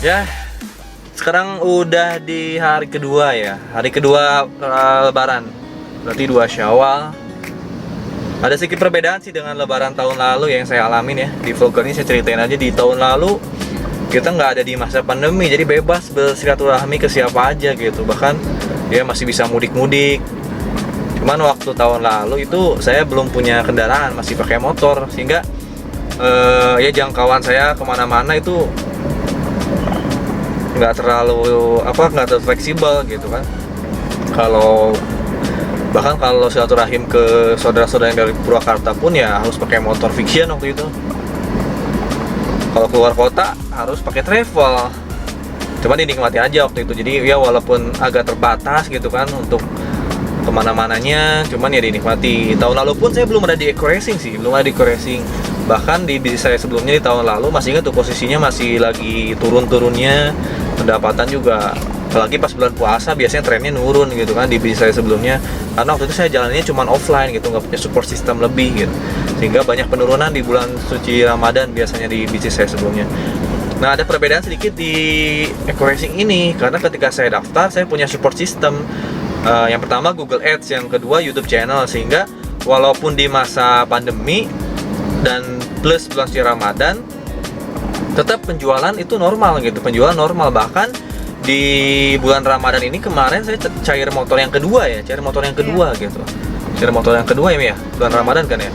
Ya, sekarang udah di hari kedua ya. Hari kedua Lebaran. Berarti 2 Syawal. Ada sedikit perbedaan sih dengan Lebaran tahun lalu yang saya alamin ya. Di vlog ini saya ceritain aja, di tahun lalu kita nggak ada di masa pandemi, jadi bebas bersilaturahmi ke siapa aja gitu. Bahkan dia masih bisa mudik-mudik. Cuman waktu tahun lalu itu saya belum punya kendaraan, masih pakai motor, sehingga ya jangkauan saya kemana-mana itu nggak terlalu fleksibel gitu kan. Bahkan kalau silaturahim ke saudara-saudara yang dari Purwakarta pun ya harus pakai motor fiction waktu itu. Kalau keluar kota harus pakai travel. Cuman dinikmati aja waktu itu. Jadi ya walaupun agak terbatas gitu kan untuk kemana-mananya, cuman ya dinikmati. Tahun lalu pun saya belum ada di eco racing sih, belum ada di eco racing. Bahkan di bisnis saya sebelumnya di tahun lalu masih ingat tuh posisinya masih lagi turun-turunnya, pendapatan juga. Apalagi pas bulan puasa biasanya trennya nurun gitu kan di bisnis saya sebelumnya. Karena waktu itu saya jalannya cuma offline gitu, nggak punya support system lebih gitu. Sehingga banyak penurunan di bulan suci Ramadan biasanya di bisnis saya sebelumnya. Nah, ada perbedaan sedikit di eco racing ini karena ketika saya daftar saya punya support system. Yang pertama Google Ads, yang kedua YouTube channel, sehingga walaupun di masa pandemi dan plus bulan suci Ramadan tetap penjualan itu normal gitu, penjualan normal. Bahkan di bulan Ramadan ini kemarin saya cair motor yang kedua ya, gitu. Cair motor yang kedua ya, bulan Ramadan kan ya.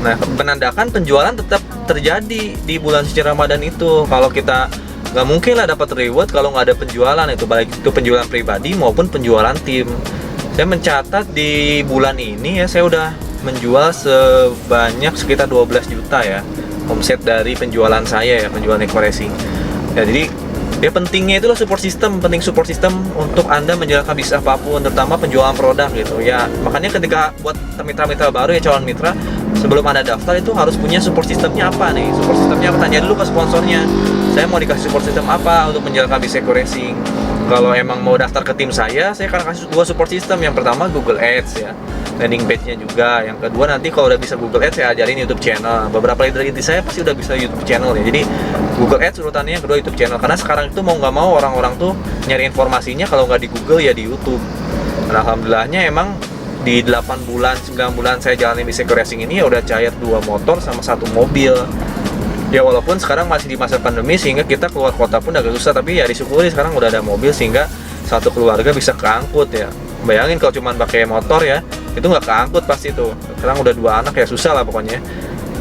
Nah, menandakan penjualan tetap terjadi di bulan suci Ramadan itu. Kalau kita nggak mungkin lah dapat reward kalau nggak ada penjualan itu, baik itu penjualan pribadi maupun penjualan tim. Saya mencatat di bulan ini ya, saya udah menjual sebanyak sekitar 12 juta ya omset dari penjualan saya ya, penjualan eco racing. Ya, jadi ya pentingnya itulah support system, penting support system untuk Anda menjalankan bisnis apapun, terutama penjualan produk gitu ya. Makanya ketika buat mitra-mitra baru ya, calon mitra, sebelum Anda daftar itu harus punya support systemnya apa nih, support systemnya apa, tanya dulu ke sponsornya, saya mau dikasih support system apa untuk menjalankan bisnis eco racing. Kalau emang mau daftar ke tim saya akan kasih 2 support system. Yang pertama Google Ads ya, landing page-nya juga. Yang kedua nanti kalau udah bisa Google Ads, saya ajarin YouTube channel. Beberapa leader inti saya pasti udah bisa YouTube channel ya. Jadi Google Ads urutannya, yang kedua YouTube channel. Karena sekarang itu mau nggak mau orang-orang tuh nyari informasinya kalau nggak di Google ya di YouTube. Dan alhamdulillahnya emang di 8 bulan, 9 bulan saya jalanin bisnis eco racing ini ya udah cair 2 motor sama 1 mobil. Ya walaupun sekarang masih di masa pandemi sehingga kita keluar kota pun agak susah, tapi ya disyukuri sekarang udah ada mobil sehingga satu keluarga bisa keangkut ya. Bayangin kalau cuma pakai motor ya, itu nggak keangkut pasti tuh. Sekarang udah 2 anak ya susah lah pokoknya.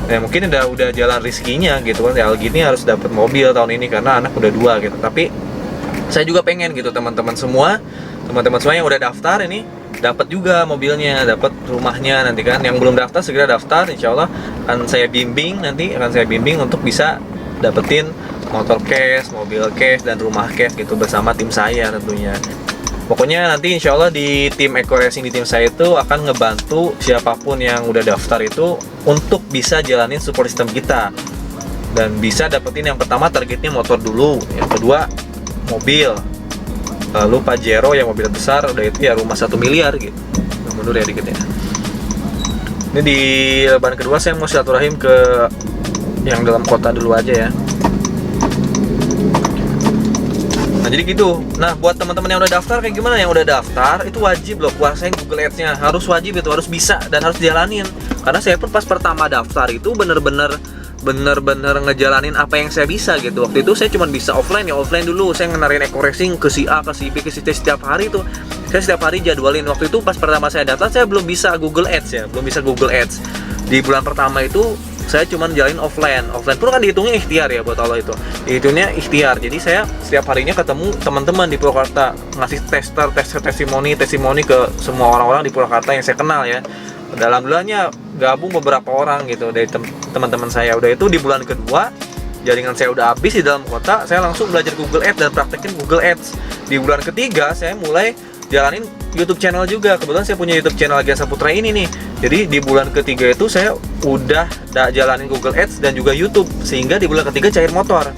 Ya mungkin udah jalan rezekinya gitu kan. Ya gini harus dapat mobil tahun ini karena anak udah 2 gitu. Tapi saya juga pengen gitu teman-teman semua yang udah daftar ini dapat juga mobilnya, dapat rumahnya nanti kan. Yang belum daftar segera daftar, insya Allah akan saya bimbing untuk bisa dapetin motor cash, mobil cash, dan rumah cash gitu bersama tim saya tentunya. Pokoknya nanti insya Allah di tim eco racing, di tim saya itu akan ngebantu siapapun yang udah daftar itu untuk bisa jalanin support system kita dan bisa dapetin yang pertama targetnya motor dulu, yang kedua mobil, lalu Pajero yang mobil besar, udah itu ya rumah 1 miliar gitu. Mundur ya dikit ya. Ini di lebaran kedua saya mau silaturahim ke yang dalam kota dulu aja ya. Nah jadi gitu. Nah buat teman-teman yang udah daftar kayak gimana? Yang udah daftar itu wajib loh kuasain Google Ads-nya, harus wajib itu, harus bisa dan harus jalanin. Karena saya pun pas pertama daftar itu bener-bener ngejalanin apa yang saya bisa gitu. Waktu itu saya cuma bisa offline dulu. Saya ngenarin eco racing ke si A, ke si B, ke si C setiap hari tuh. Saya setiap hari jadwalin. Waktu itu pas pertama saya daftar saya belum bisa Google Ads ya, belum bisa Google Ads. Di bulan pertama itu saya cuma jalanin offline pun kan dihitungnya ikhtiar ya buat Allah itu. Dihitungnya ikhtiar. Jadi saya setiap harinya ketemu teman-teman di Purwakarta, ngasih testimoni ke semua orang-orang di Purwakarta yang saya kenal ya. Alhamdulillahnya gabung beberapa orang gitu dari teman-teman saya. Udah itu di bulan kedua jaringan saya udah habis di dalam kota, saya langsung belajar Google Ads dan praktekin Google Ads. Di bulan ketiga saya mulai jalanin YouTube channel juga. Kebetulan saya punya YouTube channel Gian Saputra ini nih. Jadi di bulan ketiga itu saya udah jalanin Google Ads dan juga YouTube, sehingga di bulan ketiga cair motor.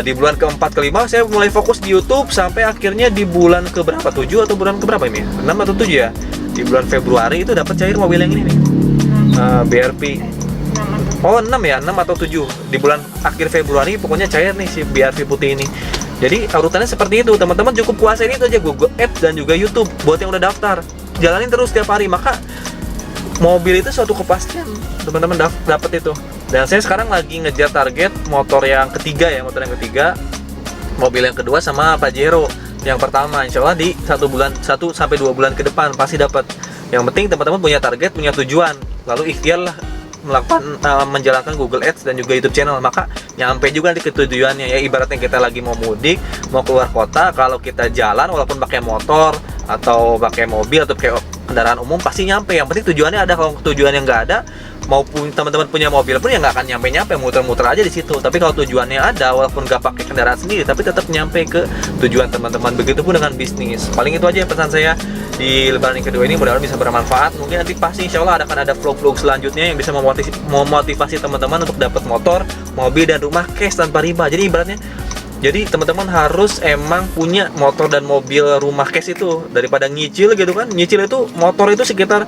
Di bulan keempat kelima saya mulai fokus di YouTube sampai akhirnya di bulan keberapa, 7 atau bulan keberapa ini? 6 atau 7 ya? Di bulan Februari itu dapat cair mobil yang ini nih, BRP Oh 6 ya, 6 atau 7 di bulan akhir Februari pokoknya cair nih si BRV putih ini. Jadi urutannya seperti itu, teman-teman cukup kuasain itu aja, Google Ads dan juga YouTube buat yang udah daftar. Jalanin terus setiap hari, maka mobil itu suatu kepastian teman-teman dapat itu. Dan saya sekarang lagi ngejar target motor yang ketiga ya, mobil yang kedua sama Pajero yang pertama. Insya Allah di 1 sampai 2 bulan ke depan pasti dapat. Yang penting teman-teman punya target, punya tujuan, lalu ikhtiarlah menjalankan Google Ads dan juga YouTube channel, maka nyampe juga nanti ke tujuannya. Ya ibaratnya kita lagi mau mudik, mau keluar kota, kalau kita jalan walaupun pakai motor atau pakai mobil atau pakai kendaraan umum pasti nyampe. Yang penting tujuannya ada. Kalau tujuannya nggak ada, maupun teman-teman punya mobil pun ya nggak akan nyampe, muter-muter aja di situ. Tapi kalau tujuannya ada, walaupun nggak pakai kendaraan sendiri, tapi tetap nyampe ke tujuan teman-teman. Begitupun dengan bisnis. Paling itu aja pesan saya di lebaran yang kedua ini, mudah-mudahan bisa bermanfaat. Mungkin nanti pasti insya Allah akan ada vlog-vlog selanjutnya yang bisa memotivasi teman-teman untuk dapat motor, mobil, dan rumah cash tanpa riba. Jadi teman-teman harus emang punya motor dan mobil rumah cash itu, daripada nyicil gitu kan. Nyicil itu motor itu sekitar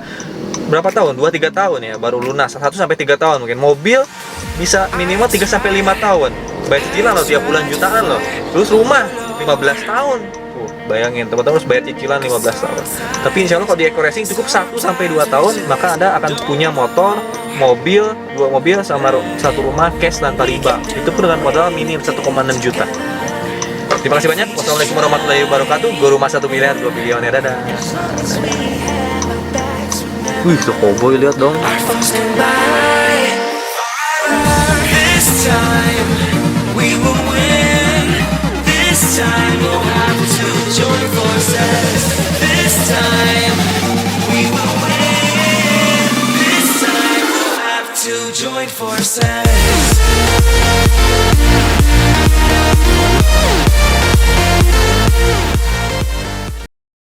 berapa tahun? 2-3 tahun ya baru lunas. 1-3 tahun mungkin. Mobil bisa minimal 3-5 tahun. Bayar cicilan loh tiap bulan jutaan loh. Terus rumah 15 tahun. Bayangin teman-teman harus bayar cicilan 15 tahun. Tapi insya Allah kalau di Eco Racing cukup 1-2 tahun, maka Anda akan punya motor, mobil, 2 mobil sama 1 rumah cash tanpa riba. Itu pun dengan modal minim 1,6 juta. Terima kasih banyak. Wassalamualaikum warahmatullahi wabarakatuh. Guru Mas 1 miliar, 2 bilioner. Dadah. Wih, tuh cowboy, lihat dong. Join forces.